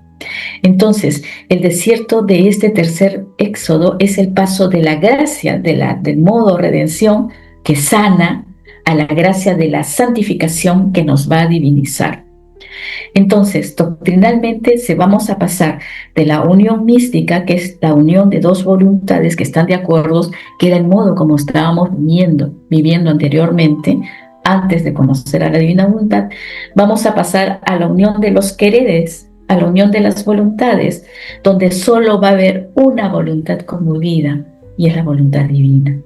Entonces, el desierto de este tercer éxodo es el paso de la gracia, del modo redención que sana, a la gracia de la santificación que nos va a divinizar. Entonces, doctrinalmente vamos a pasar de la unión mística, que es la unión de dos voluntades que están de acuerdo, que era el modo como estábamos viviendo anteriormente, antes de conocer a la divina voluntad. Vamos a pasar a la unión de los quereres, a la unión de las voluntades, donde solo va a haber una voluntad conmovida, y es la voluntad divina.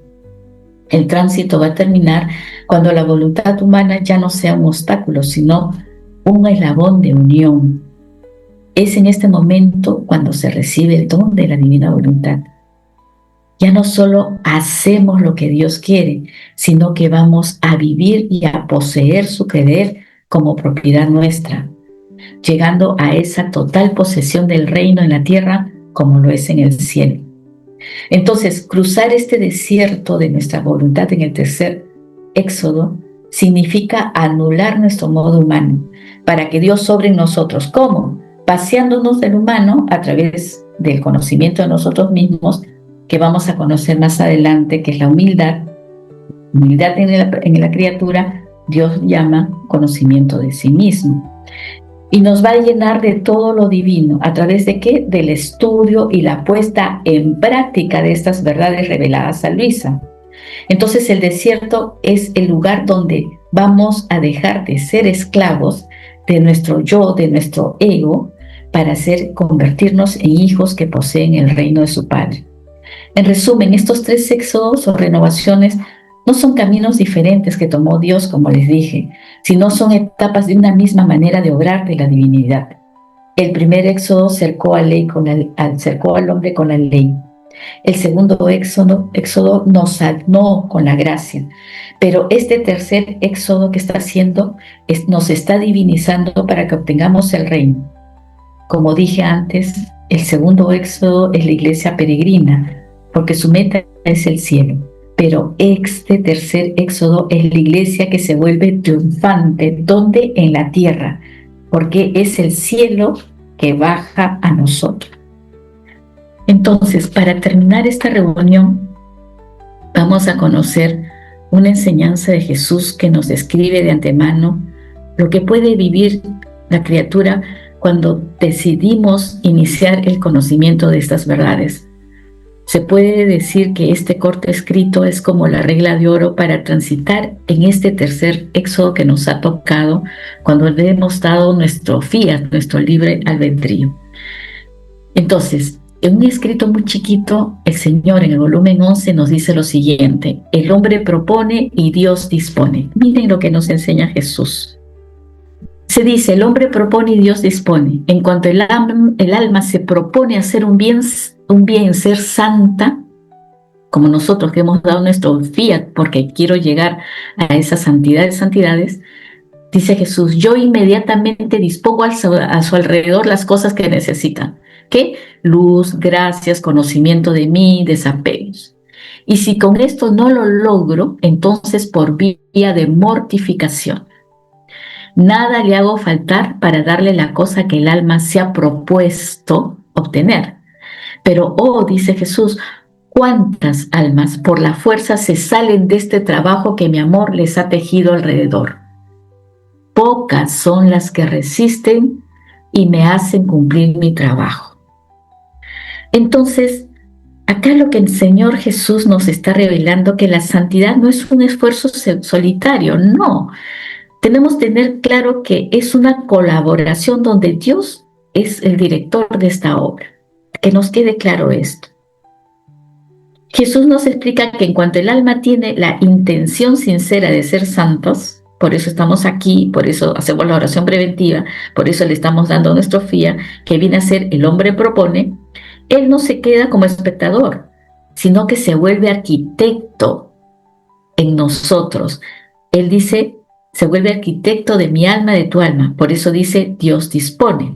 El tránsito va a terminar cuando la voluntad humana ya no sea un obstáculo, sino un eslabón de unión. Es en este momento cuando se recibe el don de la divina voluntad. Ya no solo hacemos lo que Dios quiere, sino que vamos a vivir y a poseer su querer como propiedad nuestra, llegando a esa total posesión del reino en la tierra como lo es en el cielo. Entonces, cruzar este desierto de nuestra voluntad en el tercer éxodo significa anular nuestro modo humano para que Dios sobre en nosotros. ¿Cómo? Vaciándonos del humano a través del conocimiento de nosotros mismos, que vamos a conocer más adelante, que es la humildad. Humildad en la criatura, Dios llama conocimiento de sí mismo. Y nos va a llenar de todo lo divino. ¿A través de qué? Del estudio y la puesta en práctica de estas verdades reveladas a Luisa. Entonces el desierto es el lugar donde vamos a dejar de ser esclavos de nuestro yo, de nuestro ego, para convertirnos en hijos que poseen el reino de su Padre. En resumen, estos tres éxodos o renovaciones no son caminos diferentes que tomó Dios, como les dije, sino son etapas de una misma manera de obrar de la divinidad. El primer éxodo cercó cercó al hombre con la ley. El segundo éxodo nos sanó con la gracia. Pero este tercer éxodo que está haciendo nos está divinizando para que obtengamos el reino. Como dije antes, el segundo éxodo es la iglesia peregrina, porque su meta es el cielo. Pero este tercer éxodo es la iglesia que se vuelve triunfante, donde en la tierra, porque es el cielo que baja a nosotros. Entonces, para terminar esta reunión, vamos a conocer una enseñanza de Jesús que nos describe de antemano lo que puede vivir la criatura cuando decidimos iniciar el conocimiento de estas verdades. Se puede decir que este corto escrito es como la regla de oro para transitar en este tercer éxodo que nos ha tocado cuando le hemos dado nuestro fiat, nuestro libre albedrío. Entonces, en un escrito muy chiquito, el Señor en el volumen 11 nos dice lo siguiente: el hombre propone y Dios dispone. Miren lo que nos enseña Jesús. Se dice, el hombre propone y Dios dispone. En cuanto el alma se propone hacer un bien, ser santa, como nosotros que hemos dado nuestro fiat porque quiero llegar a esa santidad de santidades, dice Jesús, yo inmediatamente dispongo a su alrededor las cosas que necesitan. ¿Qué? Luz, gracias, conocimiento de mí, desapegos. Y si con esto no lo logro, entonces por vía de mortificación. Nada le hago faltar para darle la cosa que el alma se ha propuesto obtener. Pero, dice Jesús, ¿cuántas almas por la fuerza se salen de este trabajo que mi amor les ha tejido alrededor? Pocas son las que resisten y me hacen cumplir mi trabajo. Entonces, acá lo que el Señor Jesús nos está revelando que la santidad no es un esfuerzo solitario, no. Tenemos que tener claro que es una colaboración donde Dios es el director de esta obra. Que nos quede claro esto. Jesús nos explica que en cuanto el alma tiene la intención sincera de ser santos, por eso estamos aquí, por eso hacemos la oración preventiva, por eso le estamos dando nuestro fiat, que viene a ser el hombre propone, él no se queda como espectador, sino que se vuelve arquitecto en nosotros. Él dice, se vuelve arquitecto de mi alma, de tu alma. Por eso dice, Dios dispone.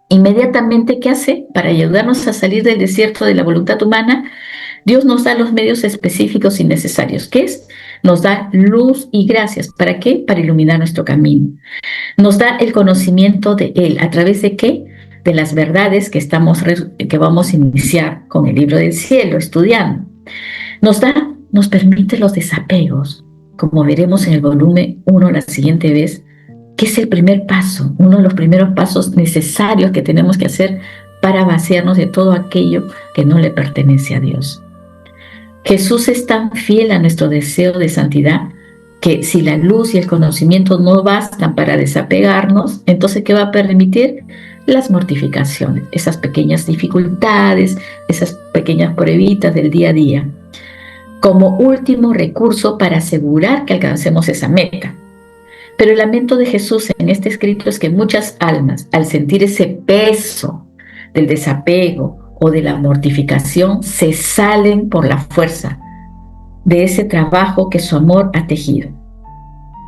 Inmediatamente, ¿qué hace? Para ayudarnos a salir del desierto de la voluntad humana, Dios nos da los medios específicos y necesarios. ¿Qué es? Nos da luz y gracias. ¿Para qué? Para iluminar nuestro camino. Nos da el conocimiento de Él. ¿A través de qué? De las verdades que vamos a iniciar con el libro del cielo, estudiando. Nos permite los desapegos, como veremos en el volumen 1 la siguiente vez, que es el primer paso, uno de los primeros pasos necesarios que tenemos que hacer para vaciarnos de todo aquello que no le pertenece a Dios. Jesús es tan fiel a nuestro deseo de santidad que si la luz y el conocimiento no bastan para desapegarnos, entonces ¿qué va a permitir? Las mortificaciones, esas pequeñas dificultades, esas pequeñas pruebitas del día a día, como último recurso para asegurar que alcancemos esa meta. Pero el lamento de Jesús en este escrito es que muchas almas, al sentir ese peso del desapego o de la mortificación, se salen por la fuerza de ese trabajo que su amor ha tejido.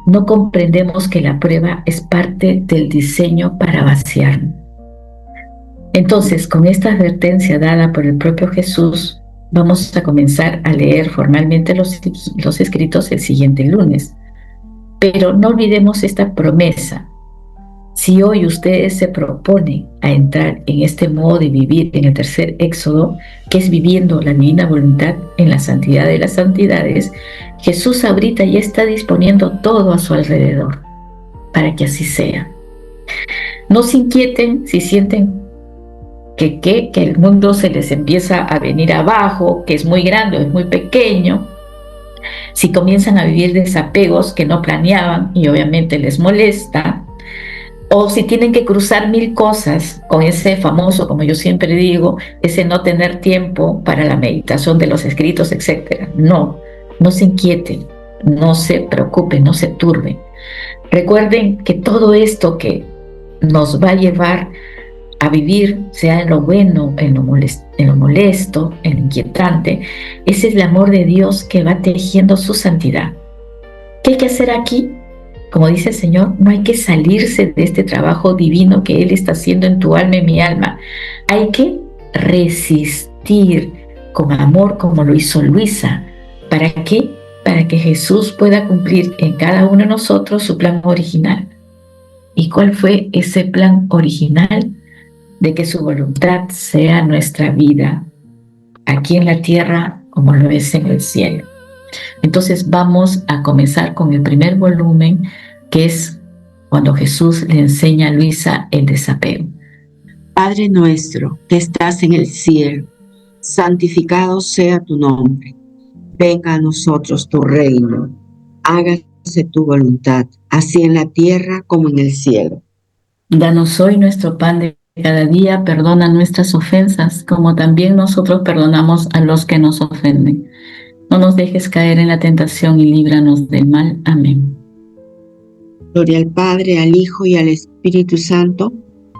No comprendemos que la prueba es parte del diseño para vaciarnos. Entonces, con esta advertencia dada por el propio Jesús, vamos a comenzar a leer formalmente los escritos el siguiente lunes. Pero no olvidemos esta promesa. Si hoy ustedes se proponen a entrar en este modo de vivir en el tercer éxodo, que es viviendo la divina voluntad en la santidad de las santidades, Jesús ahorita ya está disponiendo todo a su alrededor para que así sea. No se inquieten si sienten que el mundo se les empieza a venir abajo, que es muy grande o es muy pequeño. Si comienzan a vivir desapegos que no planeaban y obviamente les molesta, o si tienen que cruzar 1000 cosas con ese famoso, como yo siempre digo, ese no tener tiempo para la meditación de los escritos, etc. No se inquieten, no se preocupen, no se turben. Recuerden que todo esto que nos va a llevar a vivir, sea en lo bueno, en lo molesto, en lo inquietante. Ese es el amor de Dios que va tejiendo su santidad. ¿Qué hay que hacer aquí? Como dice el Señor, no hay que salirse de este trabajo divino que Él está haciendo en tu alma y mi alma. Hay que resistir con amor como lo hizo Luisa. ¿Para qué? Para que Jesús pueda cumplir en cada uno de nosotros su plan original. ¿Y cuál fue ese plan original? De que su voluntad sea nuestra vida aquí en la tierra como lo es en el cielo. Entonces vamos a comenzar con el primer volumen, que es cuando Jesús le enseña a Luisa el desapego. Padre nuestro que estás en el cielo, santificado sea tu nombre. Venga a nosotros tu reino. Hágase tu voluntad, así en la tierra como en el cielo. Danos hoy nuestro pan de cada día, perdona nuestras ofensas, como también nosotros perdonamos a los que nos ofenden. No nos dejes caer en la tentación y líbranos del mal. Amén. Gloria al Padre, al Hijo y al Espíritu Santo,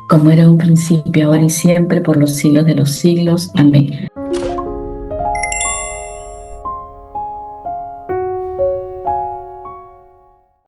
Como era en un principio, ahora y siempre, por los siglos de los siglos. Amén.